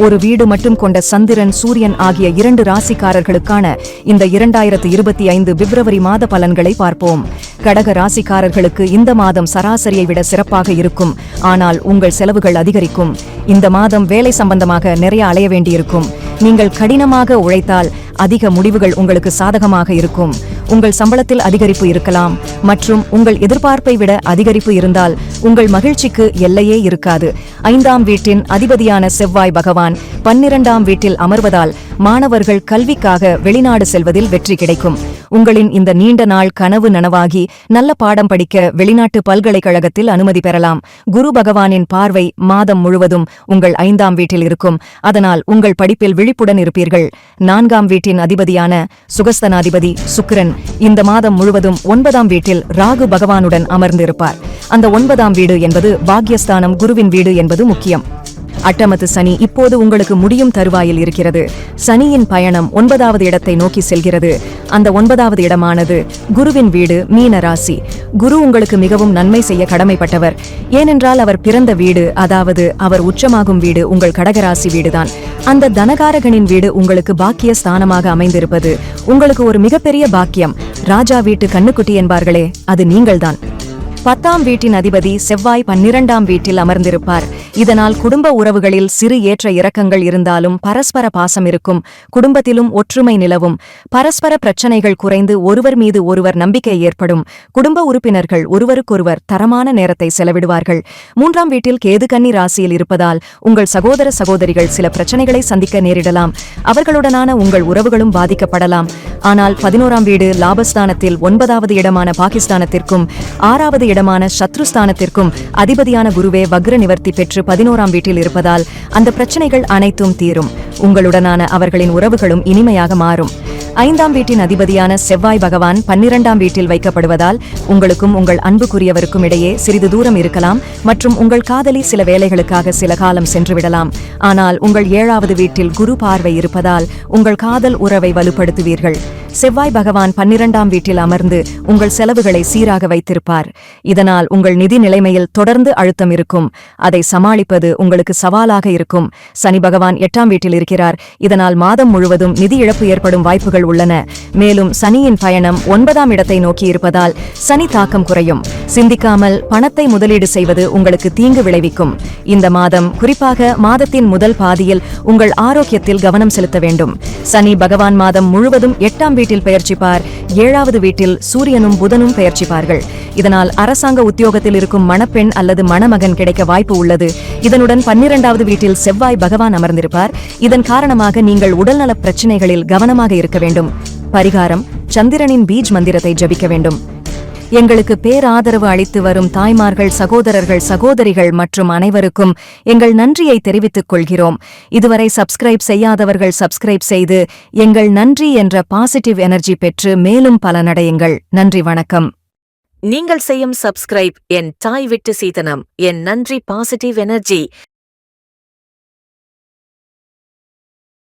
ஒரு வீடு மட்டும் கொண்ட சந்திரன் சூரியன் ஆகிய 2 ராசிக்காரர்களுக்கான இந்த 2025 பிப்ரவரி மாத பலன்களை பார்ப்போம். கடக ராசிக்காரர்களுக்கு இந்த மாதம் சராசரியை விட சிறப்பாக இருக்கும். ஆனால் உங்கள் செலவுகள் அதிகரிக்கும். இந்த மாதம் வேலை சம்பந்தமாக நிறைய அலைய வேண்டியிருக்கும். நீங்கள் கடினமாக உழைத்தால் அதிக முடிவுகள் உங்களுக்கு சாதகமாக இருக்கும். உங்கள் சம்பளத்தில் அதிகரிப்பு இருக்கலாம் மற்றும் உங்கள் எதிர்பார்ப்பை விட அதிகரிப்பு இருந்தால் உங்கள் மகிழ்ச்சிக்கு எல்லையே இருக்காது. 5ஆம் வீட்டின் அதிபதியான செவ்வாய் பகவான் 12ஆம் வீட்டில் அமர்வதால் மாணவர்கள் கல்விக்காக வெளிநாடு செல்வதில் வெற்றி கிடைக்கும். உங்களின் இந்த நீண்ட நாள் கனவு நனவாகி நல்ல பாடம் படிக்க வெளிநாட்டு பல்கலைக்கழகத்தில் அனுமதி பெறலாம். குரு பகவானின் பார்வை மாதம் முழுவதும் உங்கள் 5ஆம் வீட்டில் இருக்கும். அதனால் உங்கள் படிப்பில் விழிப்புடன் இருப்பீர்கள். 4ஆம் வீட்டின் அதிபதியான சுகஸ்தனாதிபதி சுக்கிரன் இந்த மாதம் முழுவதும் 9ஆம் வீட்டில் ராகு பகவானுடன் அமர்ந்திருப்பார். அந்த 9ஆம் வீடு என்பது பாக்யஸ்தானம், குருவின் வீடு என்பது முக்கியம். அட்டமத்து சனி இப்போது உங்களுக்கு முடியும் தருவாயில் இருக்கிறது. சனியின் பயணம் 9வது இடத்தை நோக்கி செல்கிறது. அந்த 9வது இடமானது குருவின் வீடு, மீன ராசி. குரு உங்களுக்கு மிகவும் நன்மை செய்ய கடமைப்பட்டவர். ஏனென்றால் அவர் பிறந்த வீடு, அதாவது அவர் உச்சமாகும் வீடு உங்கள் கடகராசி வீடுதான். அந்த தனகாரகனின் வீடு உங்களுக்கு பாக்கிய ஸ்தானமாக அமைந்திருப்பது உங்களுக்கு ஒரு மிகப்பெரிய பாக்கியம். ராஜா வீட்டு கண்ணுக்குட்டி என்பார்களே, அது நீங்கள்தான். 10ஆம் வீட்டின் அதிபதி செவ்வாய் 12ஆம் வீட்டில் அமர்ந்திருப்பார். இதனால் குடும்ப உறவுகளில் சிறு ஏற்ற இறக்கங்கள் இருந்தாலும் பரஸ்பர பாசம் இருக்கும். குடும்பத்திலும் ஒற்றுமை நிலவும். பரஸ்பர பிரச்சனைகள் குறைந்து ஒருவர் மீது ஒருவர் நம்பிக்கை ஏற்படும். குடும்ப உறுப்பினர்கள் ஒருவருக்கொருவர் தரமான நேரத்தை செலவிடுவார்கள். 3ஆம் வீட்டில் கேது கன்னி ராசியில் இருப்பதால் உங்கள் சகோதர சகோதரிகள் சில பிரச்சனைகளை சந்திக்க நேரிடலாம். அவர்களுடனான உங்கள் உறவுகளும் பாதிக்கப்படலாம். ஆனால் 11ஆம் வீடு லாபஸ்தானத்தில் 9வது இடமான பாகிஸ்தானத்திற்கும் 6வது இடமான சத்ருஸ்தானத்திற்கும் அதிபதியான குருவே வக்ர நிவர்த்தி பெற்று 11ஆம் வீட்டில் இருப்பதால் அந்த பிரச்சனைகள் அனைத்தும் தீரும். உங்களுடனான அவர்களின் உறவுகளும் இனிமையாக மாறும். 5ஆம் வீட்டின் அதிபதியான செவ்வாய் பகவான் 12ஆம் வீட்டில் வைக்கப்படுவதால் உங்களுக்கும் உங்கள் அன்புக்குரியவருக்கும் இடையே சிறிது தூரம் இருக்கலாம் மற்றும் உங்கள் காதலி சில வேலைகளுக்காக சில காலம் சென்றுவிடலாம். ஆனால் உங்கள் 7வது வீட்டில் குரு பார்வை இருப்பதால் உங்கள் காதல் உறவை வலுப்படுத்துவீர்கள். செவ்வாய் பகவான் 12ஆம் வீட்டில் அமர்ந்து உங்கள் செலவுகளை சீராக வைத்திருப்பார். இதனால் உங்கள் நிதி நிலைமையில் தொடர்ந்து அழுத்தம் இருக்கும். அதை சமாளிப்பது உங்களுக்கு சவாலாக இருக்கும். சனி பகவான் 8ஆம் வீட்டில் இருக்கிறார். இதனால் மாதம் முழுவதும் நிதி இழப்பு ஏற்படும் வாய்ப்புகள் உள்ளன. மேலும் சனியின் பயணம் 9ஆம் இடத்தை நோக்கி இருப்பதால் சனி தாக்கம் குறையும். சிந்திக்காமல் பணத்தை முதலீடு செய்வது உங்களுக்கு தீங்கு விளைவிக்கும். இந்த மாதம், குறிப்பாக மாதத்தின் முதல் பாதியில் உங்கள் ஆரோக்கியத்தில் கவனம் செலுத்த வேண்டும். சனி பகவான் மாதம் முழுவதும் 8ஆம் வீட்டில் பெயர்ச்சிப்பார். 7வது வீட்டில் சூரியனும் புதனும் பெயர்ச்சிப்பார்கள். இதனால் அரசாங்க உத்தியோகத்தில் இருக்கும் மணப்பெண் அல்லது மணமகன் கிடைக்க வாய்ப்பு உள்ளது. இதனுடன் 12வது வீட்டில் செவ்வாய் பகவான் அமர்ந்திருப்பார். இதன் காரணமாக நீங்கள் உடல்நல பிரச்சினைகளில் கவனமாக இருக்க வேண்டும். பரிகாரம்: சந்திரனின் பீஜ் மந்திரத்தை ஜபிக்க வேண்டும். எங்களுக்கு பேராதரவு அளித்து வரும் தாய்மார்கள், சகோதரர்கள், சகோதரிகள் மற்றும் அனைவருக்கும் எங்கள் நன்றியை தெரிவித்துக் கொள்கிறோம். இதுவரை சப்ஸ்கிரைப் செய்யாதவர்கள் சப்ஸ்கிரைப் செய்து எங்கள் நன்றி என்ற பாசிட்டிவ் எனர்ஜி பெற்று மேலும் பலனடையுங்கள். நன்றி, வணக்கம். நீங்கள் செய்யும் சப்ஸ்கிரைப் என் தாய் விட்டு சீதனம், என் நன்றி பாசிட்டிவ் எனர்ஜி.